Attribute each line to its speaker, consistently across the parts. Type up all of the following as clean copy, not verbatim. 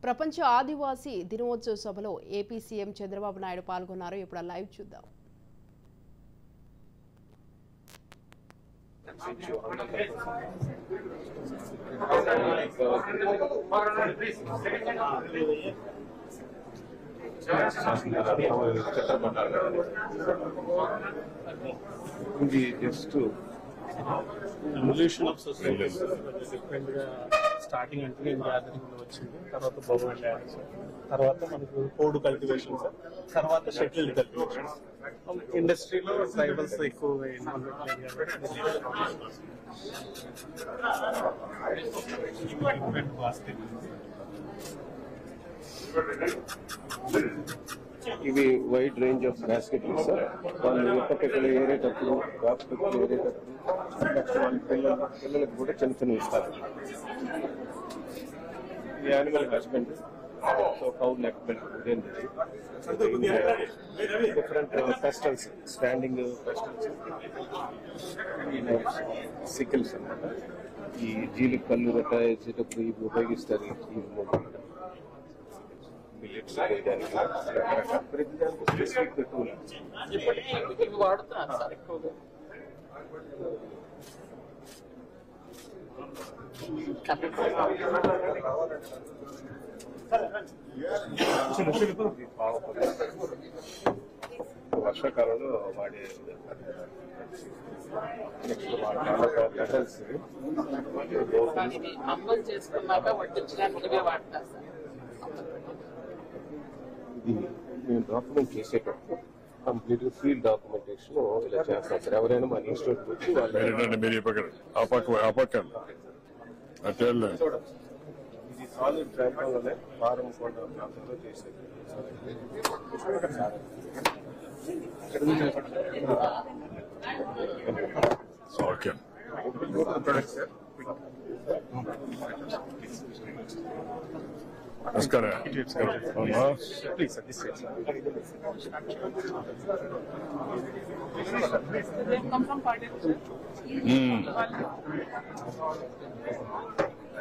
Speaker 1: ప్రపంచ ఆదివాసీ దినోత్సవ సభలో ఏపీ సీఎం చంద్రబాబు నాయుడు పాల్గొన్నారు. ఇప్పుడు లైవ్ చూద్దాం.
Speaker 2: రెవల్యూషన్ ఆఫ్ సొసైటీ డిఫరెంట్ గా స్టార్టింగ్ అంటే నేను గ్యాదరింగ్ లో వచ్చింది, తర్వాత బొమ్మన్ డ్యాన్స్, తర్వాత మనకు కోడ్ కల్టివేషన్స్, తర్వాత షటిల్ కల్టివేషన్స్. ఇండస్ట్రీలో ట్రైబల్స్ ఎక్కువగా
Speaker 3: ఇవి వైడ్ రేంజ్ ఆఫ్ బాస్కెట్లు సార్. వాళ్ళు ఎప్పటికెళ్ళి ఏరేటప్పుడు బాస్కెట్లు ఏరేటప్పుడు వాళ్ళ పిల్లలకు కూడా చిన్న చిన్న ఇస్తారు. ఇది animal husband, so cow neck belt, different ఫెస్టల్స్, standing ఫెస్టల్స్, sickles అన్నమాట. ఈ జీలి కళ్ళు రటాయేసేటప్పుడు ఇవి ఉపయోగిస్తారు. ఈ మిల్లెట్స్ ప్రతిదానికి స్పెసిఫిక్ టూల్
Speaker 4: ఇవి వాడుతున్నారు సార్ ఎక్కువగా.
Speaker 3: వర్షాకాలంలో వాడే
Speaker 4: అమ్మలు చేసుకున్నాక వడ్డించడానికి వాడతారు సార్.
Speaker 3: ఇది మేము డాక్యుమెంట్ చేసేటప్పుడు కంప్లీట్ గా ఫీల్డ్ డాక్యుమెంటేషన్ ఇలా చేస్తాం సార్. ఎవరైనా మన ఇన్స్టిట్యూట్ వచ్చి వాళ్ళు ఇది సాలిడ్ ట్రాంపోలోనే ఫారం కొండ ప్రాంతంలో చేసేది.
Speaker 5: ఓకే నమస్కారం.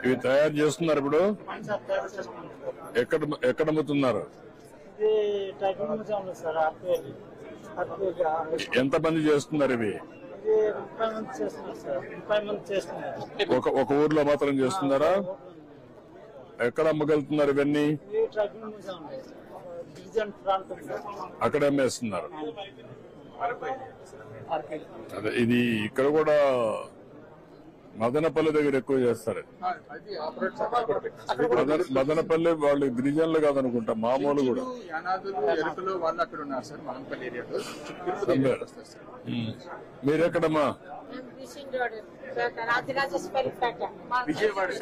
Speaker 5: ఇవి తయారు చేస్తున్నారు ఇప్పుడు. ఎక్కడ అమ్ముతున్నారు? ఎంతమంది చేస్తున్నారు ఇవి? ఒక ఊర్లో మాత్రం చేస్తున్నారా? ఎక్కడ అమ్మగలుగుతున్నారు ఇవన్నీ? అక్కడ అమ్మేస్తున్నారు. అదే ఇది ఇక్కడ కూడా మదనపల్లి దగ్గర ఎక్కువ చేస్తారు. మదనపల్లి వాళ్ళు గిరిజనులు కాదనుకుంటా, మామూలు కూడా. మీరెక్కడమ్మా?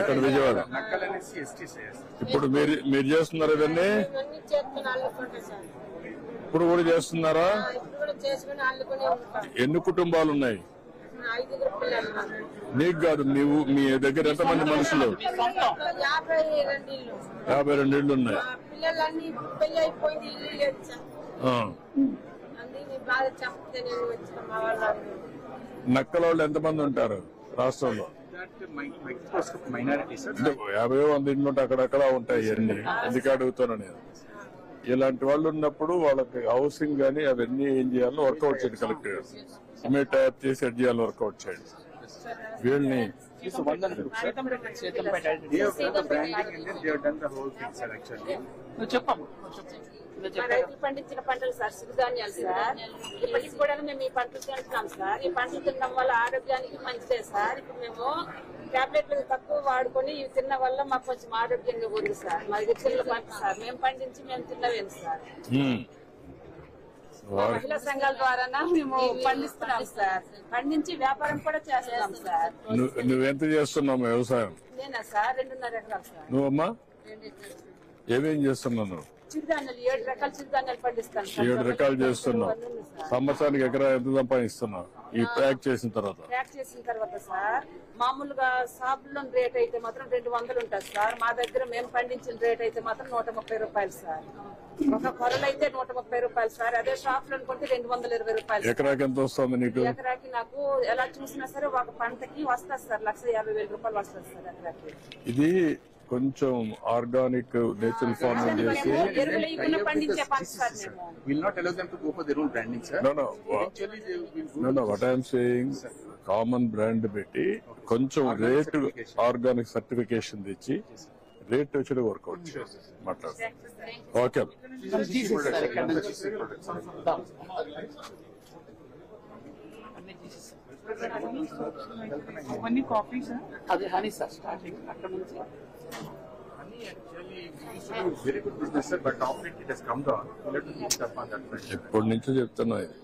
Speaker 5: ఇక్కడ విజయవాడ. ఇప్పుడు మీరు చేస్తున్నారు ఇవన్నీ? ఇప్పుడు కూడా చేస్తున్నారా? ఎన్ని కుటుంబాలు ఉన్నాయి? నీకు కాదు, మీ దగ్గర ఎంతమంది మనుషులు? 52 ఇళ్ళు ఉన్నాయి. నక్కల వాళ్ళు ఎంతమంది ఉంటారు రాష్ట్రంలో? 50-100 ఇండ్లు ఉంటాయి. అక్కడక్కడ ఉంటాయి అన్ని. ఎందుకు అడుగుతాను నేను. ఇలాంటి వాళ్ళు ఉన్నప్పుడు వాళ్ళకి హౌసింగ్ గానీ అవన్నీ ఏం చేయాలో వర్కౌట్ చేయండి. కలెక్టర్ మీరు టైప్ చేసి సెట్ చేయాలి, వర్కౌట్ చేయండి. వీళ్ళని
Speaker 6: రైతులు పండించిన పంటలు సార్, సిరిధాన్యాలు సార్. ఇప్పటికి కూడా మేము ఈ పంటలు తింటున్నాం సార్. ఈ పంటలు తినడం వల్ల ఆరోగ్యానికి మంచిదే సార్. ఇప్పుడు మేము టాబ్లెట్లు తక్కువ వాడుకొని ఇవి తిన్న వల్ల మాకు కొంచెం ఆరోగ్యంగా ఉంది సార్. మాది చిన్న పంట సార్, మేము పండించి మేము తిన్నవేంది సార్. మహిళా సంఘాల ద్వారా మేము పండిస్తున్నాం సార్. పండించి వ్యాపారం కూడా చేస్తున్నాం సార్.
Speaker 5: నువ్వెంత చేస్తున్నావు వ్యవసాయం?
Speaker 6: నేనా సార్ 2.5 ఎకరాలు సార్.
Speaker 5: నువ్వమ్మా ఏమేం చేస్తున్నావు?
Speaker 6: చిరుధాన్యాలు 7 రకాల చిరుధాన్యాలు పండిస్తాను.
Speaker 5: 7 రకాలు చేస్తున్నావు. సంవత్సరానికి ఎకరా ఎంత సంపాదిస్తున్నావు ఈ ప్యాక్ చేసిన తర్వాత?
Speaker 6: ప్యాక్ చేసిన తర్వాత సార్ మామూలుగా షాపుల్లో రేట్ అయితే మాత్రం 200 ఉంటుంది సార్. మా దగ్గర మేము పండించిన రేట్ అయితే మాత్రం 130 రూపాయలు సార్. ఒక కొరలు అయితే 130 రూపాయలు సార్. అదే షాప్ లో అనుకుంటే 220 రూపాయలు.
Speaker 5: ఎకరాకి ఎంత వస్తుంది నీకు?
Speaker 6: ఎకరాకి నాకు ఎలా చూసినా సరే ఒక పంటకి వస్తుంది సార్ 1,50,000 రూపాయలు వస్తుంది సార్ ఎకరాకి.
Speaker 5: ఇది కొంచెం ఆర్గానిక్ నేచురల్ ఫార్మింగ్ చేసి
Speaker 6: ఎరువులు లేకుండా పండించే పంట సార్ మేము.
Speaker 7: We'll not allow them to go for their own branding, sir.
Speaker 5: No.
Speaker 7: Eventually, they will go
Speaker 5: what I'm saying common brand పెట్టి కొంచెం రేట్ ఆర్గానిక్ సర్టిఫికేషన్ తెచ్చి రేట్ వచ్చి వర్కౌట్ మాట్లాడు. ఓకే
Speaker 4: తీసేస్తారు ఇక్కడ నుంచి.
Speaker 8: అవన్నీ కాఫీ సార్.
Speaker 4: అది హనీ సార్ స్టార్టింగ్ అక్కడ నుంచి.
Speaker 7: honey actually we used to do very good business, sir, but of late it has come down. We'll have to keep up on that front.
Speaker 5: ఎప్పటి నుంచో చెప్తున్నా ఇది.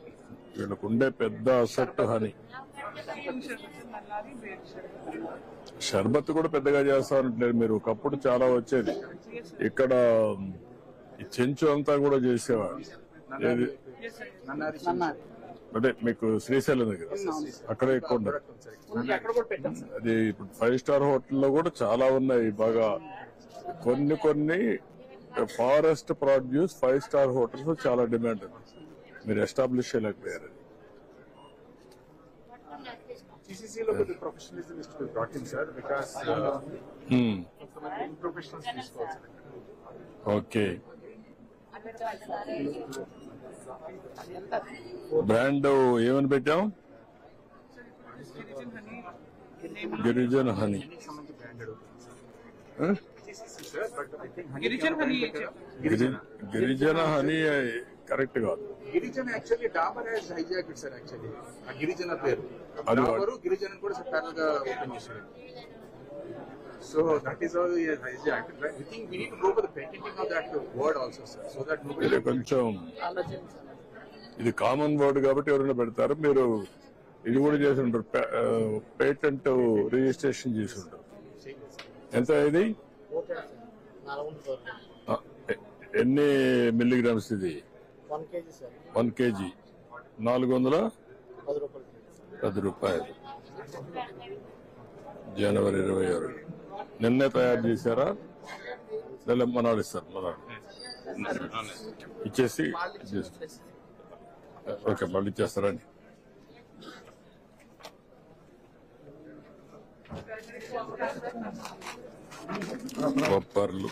Speaker 5: వీళ్ళకు ఉండే పెద్ద అసెట్ హనీ.
Speaker 8: నల్లారి వేరు సార్.
Speaker 5: షర్బత్ కూడా పెద్దగా చేస్తారంటున్నారు మీరు. ఒకప్పుడు చాలా వచ్చేది ఇక్కడ ఈ చెంచు అంతా కూడా చేసేవాడు. ఏది
Speaker 7: Nannari.
Speaker 5: అంటే మీకు శ్రీశైలం దగ్గర అక్కడే ఎక్కువ ఉండదు.
Speaker 4: ఉంది అక్కడ కూడా పెట్టాం సార్.
Speaker 5: అది ఇప్పుడు 5 స్టార్ హోటల్లో కూడా చాలా ఉన్నాయి. బాగా కొన్ని ఫారెస్ట్ ప్రొడ్యూస్ 5 స్టార్ హోటల్స్ చాలా డిమాండ్ ఉంది. మీరు ఎస్టాబ్లిష్ చేయలేకపోయారు.
Speaker 7: GCC లో the professionalism is to be brought in, sir, because professionals తీసుకోవాలి.
Speaker 5: ఓకే. బ్రాండ్ ఏమని పెట్టాం? Girijan honey.
Speaker 7: GCC, sir, but I think honey
Speaker 8: Girijan honey
Speaker 5: Girijana honey correct కాదు.
Speaker 7: Girijana actually Dabur has hijacked, sir, actually. ఆ గిరిజన పేరు
Speaker 5: అది
Speaker 7: డాబరు గిరిజన కూడా ప్యారల్ గా ఓపెన్ చేశారు. So that is how he has hijacked. Right? I think we need to go for the patenting of that word also, sir, so that nobody
Speaker 5: ఇది కొంచెం
Speaker 4: ఆలోచించాలి.
Speaker 5: ఇది కామన్ వర్డ్ కాబట్టి ఎవరైనా పెడతారు. మీరు ఇది కూడా చేసి ఉంటారు. పేటెంట్ రిజిస్ట్రేషన్ చేసి ఉంటారు. ఎంత ఇది? ఎన్ని మిల్లీగ్రామ్స్ ఇది? 1 kg 410 రూపాయలు. జనవరి 26. నిన్నే తయారు చేశారా? లేదా మనాడు ఇస్తారు? మనాడు ఇచ్చేసి ఓకే మళ్ళీ ఇచ్చేస్తారండి. బొప్పర్లు